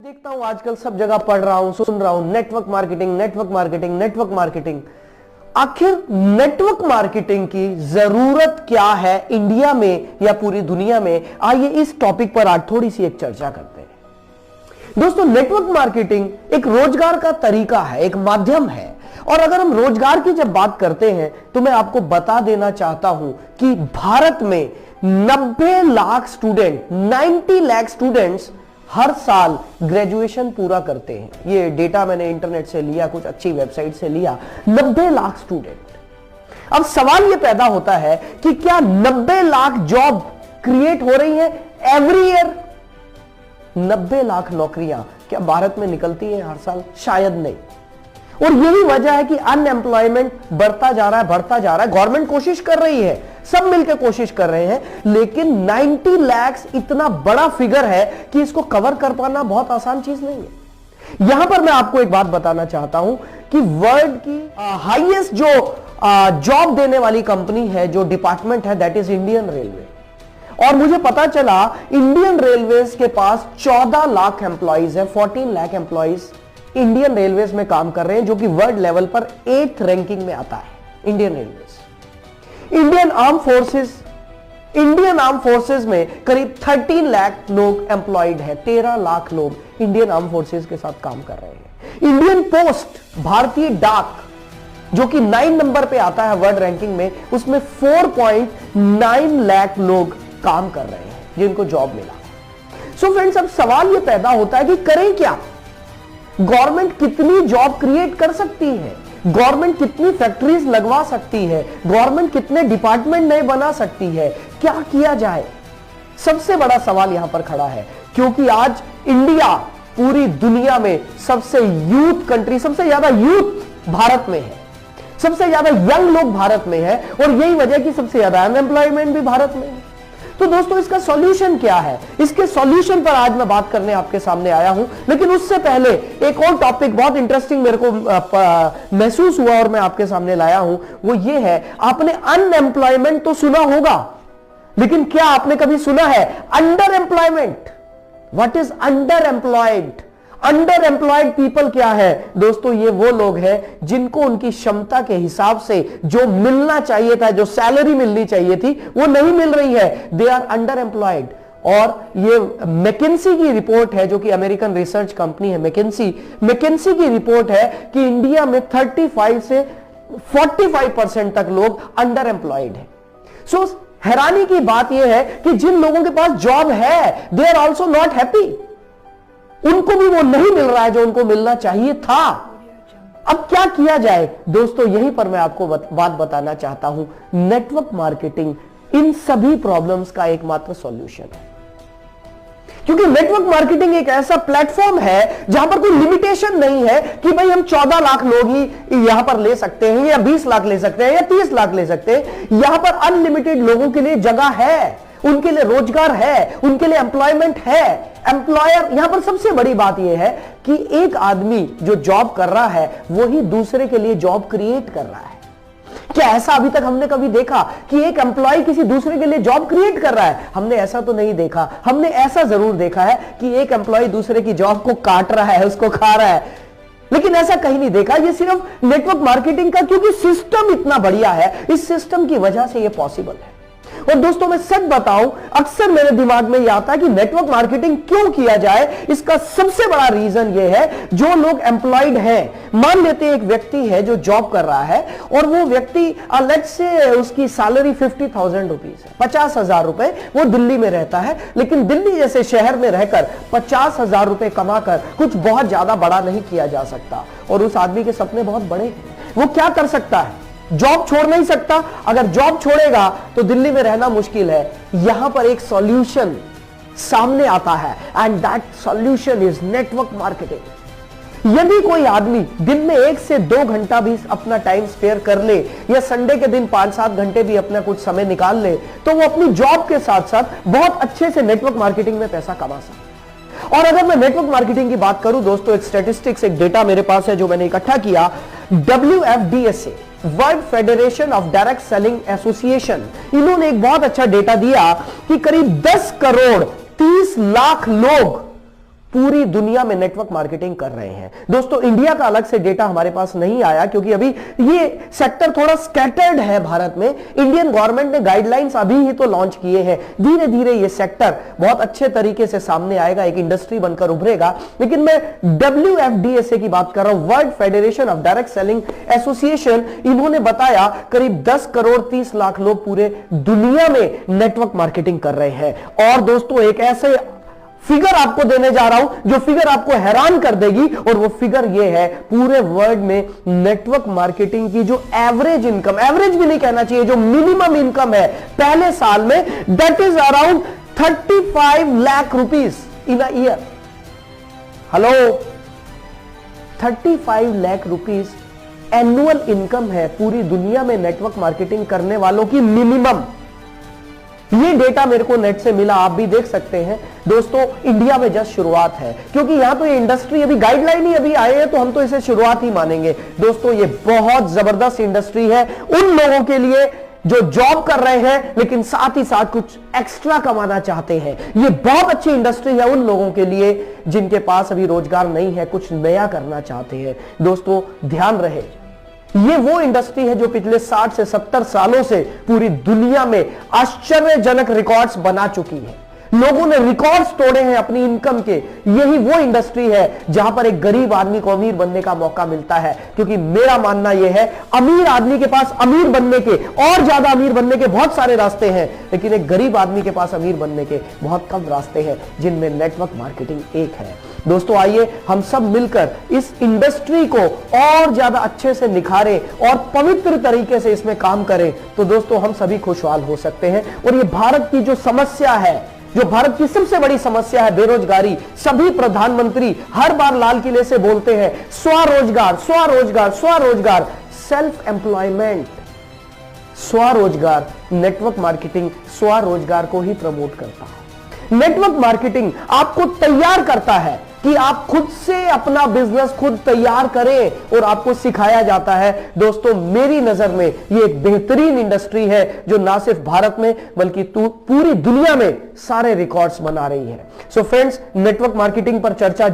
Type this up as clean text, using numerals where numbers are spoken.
देखता हूं आजकल सब जगह पढ़ रहा हूं, सुन रहा हूं, network marketing, network marketing, network marketing. आखिर नेटवर्क मार्केटिंग की जरूरत क्या है इंडिया में या पूरी दुनिया में? आइए इस टॉपिक पर आज थोड़ी सी एक चर्चा करते हैं। दोस्तों, नेटवर्क मार्केटिंग एक रोजगार का तरीका है, एक माध्यम है। और अगर हम रोजगार की जब बात करते हैं तो मैं आपको बता देना चाहता हूं कि भारत में 90 लाख स्टूडेंट, 90 लाख स्टूडेंट्स हर साल ग्रेजुएशन पूरा करते हैं। ये डेटा मैंने इंटरनेट से लिया, कुछ अच्छी वेबसाइट से लिया। 90 लाख स्टूडेंट। अब सवाल ये पैदा होता है कि क्या 90 लाख जॉब क्रिएट हो रही है एवरी ईयर? 90 लाख नौकरियां क्या भारत में निकलती हैं हर साल? शायद नहीं। और यही वजह है कि अनएम्प्लॉयमेंट बढ़ता जा रहा है, बढ़ता जा रहा है। गवर्नमेंट कोशिश कर रही है, सब मिलकर कोशिश कर रहे हैं, लेकिन 90 लाख इतना बड़ा फिगर है कि इसको कवर कर पाना बहुत आसान चीज नहीं है। यहां पर मैं आपको एक बात बताना चाहता हूं कि वर्ल्ड की हाईएस्ट जो जॉब देने वाली कंपनी है, जो डिपार्टमेंट है, दैट इज इंडियन रेलवे। और मुझे पता चला इंडियन रेलवेज के पास 14 लाख एम्प्लॉइज है, 14 लाख एम्प्लॉइज इंडियन रेलवेज में काम कर रहे हैं, जो कि वर्ल्ड लेवल पर 8th रैंकिंग में आता है। Indian railways, Indian arm forces में करीब 13 लाख लोग एम्प्लॉयड है। 13 लाख लोग इंडियन आर्म फोर्सेस के साथ काम कर रहे हैं। इंडियन पोस्ट, भारतीय डाक, जो कि 9 नंबर पे आता है वर्ल्ड रैंकिंग में, उसमें 4.9 लाख लोग काम कर रहे हैं जिनको जॉब मिला। सो फ्रेंड्स, अब सवाल यह पैदा होता है कि करें क्या? गवर्नमेंट कितनी जॉब क्रिएट कर सकती है? गवर्नमेंट कितनी फैक्ट्रीज लगवा सकती है? गवर्नमेंट कितने डिपार्टमेंट नए बना सकती है? क्या किया जाए? सबसे बड़ा सवाल यहां पर खड़ा है, क्योंकि आज इंडिया पूरी दुनिया में सबसे यूथ कंट्री, सबसे ज्यादा यूथ भारत में है, सबसे ज्यादा यंग लोग भारत में है, और यही वजह कि सबसे ज्यादा अनएम्प्लॉयमेंट भी भारत में है। तो दोस्तों, इसका सॉल्यूशन क्या है? इसके सॉल्यूशन पर आज मैं बात करने आपके सामने आया हूं। लेकिन उससे पहले एक और टॉपिक बहुत इंटरेस्टिंग मेरे को महसूस हुआ और मैं आपके सामने लाया हूं। वो ये है, आपने अनएम्प्लॉयमेंट तो सुना होगा, लेकिन क्या आपने कभी सुना है under employment? What is under employed? Under employed people क्या है दोस्तों? ये वो लोग हैं जिनको उनकी क्षमता के हिसाब से जो मिलना चाहिए था, जो सैलरी मिलनी चाहिए थी, वो नहीं मिल रही है। They are underemployed. और ये मैकिन्सी की रिपोर्ट है, जो कि अमेरिकन रिसर्च कंपनी है मैकिन्सी की रिपोर्ट है कि इंडिया में 35 से 45% तक लोग अंडर एम्प्लॉयड है। सो हैरानी की बात यह है कि जिन लोगों के पास जॉब है, they are also not happy. उनको भी वो नहीं मिल रहा है जो उनको मिलना चाहिए था। अब क्या किया जाए दोस्तों? यहीं पर मैं आपको बात बताना चाहता हूं। नेटवर्क मार्केटिंग इन सभी प्रॉब्लम्स का एकमात्र सॉल्यूशन है, क्योंकि नेटवर्क मार्केटिंग एक ऐसा प्लेटफॉर्म है जहां पर कोई लिमिटेशन नहीं है कि भाई हम 14 लाख लोग ही यहां पर ले सकते हैं, या 20 लाख ले सकते हैं, या 30 लाख ले सकते हैं। यहां पर अनलिमिटेड लोगों के लिए जगह है, उनके लिए रोजगार है, उनके लिए एम्प्लॉयमेंट है। एम्प्लॉयर, यहां पर सबसे बड़ी बात यह है कि एक आदमी जो जॉब कर रहा है वो ही दूसरे के लिए जॉब क्रिएट कर रहा है। क्या ऐसा अभी तक हमने कभी देखा कि एक एम्प्लॉय किसी दूसरे के लिए जॉब क्रिएट कर रहा है? हमने ऐसा तो नहीं देखा। हमने ऐसा जरूर देखा है कि एक एम्प्लॉय दूसरे की जॉब को काट रहा है, उसको खा रहा है, लेकिन ऐसा कहीं नहीं देखा। ये सिर्फ नेटवर्क मार्केटिंग का, क्योंकि सिस्टम इतना बढ़िया है, इस सिस्टम की वजह से ये पॉसिबल है। और दोस्तों, मैं सच बताऊं, अक्सर मेरे दिमाग में यह आता है कि नेटवर्क मार्केटिंग क्यों किया जाए। इसका सबसे बड़ा रीजन यह है, जो लोग एम्प्लॉयड हैं, मान लेते हैं एक व्यक्ति है जो जॉब कर रहा है, और वो व्यक्ति लेट्स से उसकी सैलरी 50,000 रुपीज है, 50,000 रुपए। वो दिल्ली में रहता है, लेकिन दिल्ली जैसे शहर में रहकर 50,000 रुपए कमाकर कुछ बहुत ज्यादा बड़ा नहीं किया जा सकता। और उस आदमी के सपने बहुत बड़े हैं। वो क्या कर सकता है? जॉब छोड़ नहीं सकता। अगर जॉब छोड़ेगा तो दिल्ली में रहना मुश्किल है। यहां पर एक सॉल्यूशन सामने आता है, and that solution is network marketing. यदि कोई आदमी दिन में 1 से 2 घंटा भी अपना टाइम स्पेयर कर ले, या संडे के दिन 5-7 घंटे भी अपना कुछ समय निकाल ले, तो वो अपनी जॉब के साथ साथ बहुत अच्छे से नेटवर्क मार्केटिंग में पैसा कमा सकता है। और अगर मैं नेटवर्क मार्केटिंग की बात करूं दोस्तों, एक स्टैटिस्टिक्स, एक डेटा मेरे पास है जो मैंने इकट्ठा किया। WFDSA, world federation of direct selling association, इन्होंने एक बहुत अच्छा डेटा दिया कि करीब 10 करोड़ 30 लाख लोग पूरी दुनिया में नेटवर्क मार्केटिंग कर रहे हैं। दोस्तों इंडिया का अलग से डेटा हमारे पास नहीं आया क्योंकि अभी ये सेक्टर थोड़ा स्कैटर्ड है भारत में। इंडियन गवर्नमेंट ने गाइडलाइंस अभी ही तो लॉन्च किए हैं, धीरे धीरे ये सेक्टर बहुत अच्छे तरीके से सामने आएगा, एक इंडस्ट्री बनकर उभरेगा। लेकिन मैं WFDSA की बात कर रहा हूं, world federation of direct selling association, इन्होंने बताया करीब 10 करोड़ 30 लाख लोग पूरे दुनिया में नेटवर्क मार्केटिंग कर रहे हैं। और दोस्तों एक ऐसे फिगर आपको देने जा रहा हूं जो फिगर आपको हैरान कर देगी, और वो फिगर ये है, पूरे वर्ल्ड में नेटवर्क मार्केटिंग की जो एवरेज इनकम, एवरेज भी नहीं कहना चाहिए, जो मिनिमम इनकम है पहले साल में, that is around 35 lakh rupees in a year. Hello, 35 lakh rupees annual income है पूरी दुनिया में नेटवर्क मार्केटिंग करने वालों की मिनिमम। ये डेटा मेरे को नेट से मिला, आप भी देख सकते हैं। दोस्तों इंडिया में जस्ट शुरुआत है, क्योंकि यहां तो ये इंडस्ट्री अभी गाइडलाइन ही अभी आए हैं, तो हम तो इसे शुरुआत ही मानेंगे। दोस्तों ये बहुत जबरदस्त इंडस्ट्री है उन लोगों के लिए जो जॉब कर रहे हैं लेकिन साथ ही साथ कुछ एक्स्ट्रा कमाना चाहते हैं। ये बहुत अच्छी इंडस्ट्री है उन लोगों के लिए जिनके पास अभी रोजगार नहीं है, कुछ नया करना चाहते हैं। दोस्तों ध्यान रहे, ये वो इंडस्ट्री है जो पिछले 60 से 70 सालों से पूरी दुनिया में आश्चर्यजनक रिकॉर्ड्स बना चुकी है। लोगों ने रिकॉर्ड्स तोड़े हैं अपनी इनकम के। यही वो इंडस्ट्री है जहां पर एक गरीब आदमी को अमीर बनने का मौका मिलता है, क्योंकि मेरा मानना यह है अमीर आदमी के पास अमीर बनने के और ज्यादा अमीर बनने के बहुत सारे रास्ते हैं, लेकिन एक गरीब आदमी के पास अमीर बनने के बहुत कम रास्ते हैं, जिनमें नेटवर्क मार्केटिंग एक है। दोस्तों आइए हम सब मिलकर इस इंडस्ट्री को और ज्यादा अच्छे से निखारें और पवित्र तरीके से इसमें काम करें, तो दोस्तों हम सभी खुशहाल हो सकते हैं। और ये भारत की जो समस्या है, जो भारत की सबसे बड़ी समस्या है, बेरोजगारी, सभी प्रधानमंत्री हर बार लाल किले से बोलते हैं स्वरोजगार स्वरोजगार स्वरोजगार, सेल्फ एम्प्लॉयमेंट, स्वरोजगार। नेटवर्क मार्केटिंग स्वरोजगार को ही प्रमोट करता है। नेटवर्क मार्केटिंग आपको तैयार करता है कि आप खुद से अपना बिजनेस खुद तैयार करें, और आपको सिखाया जाता है। दोस्तों मेरी नजर में ये एक बेहतरीन इंडस्ट्री है जो ना सिर्फ भारत में बल्कि पूरी दुनिया में सारे रिकॉर्ड्स बना रही है। सो फ्रेंड्स, नेटवर्क मार्केटिंग पर चर्चा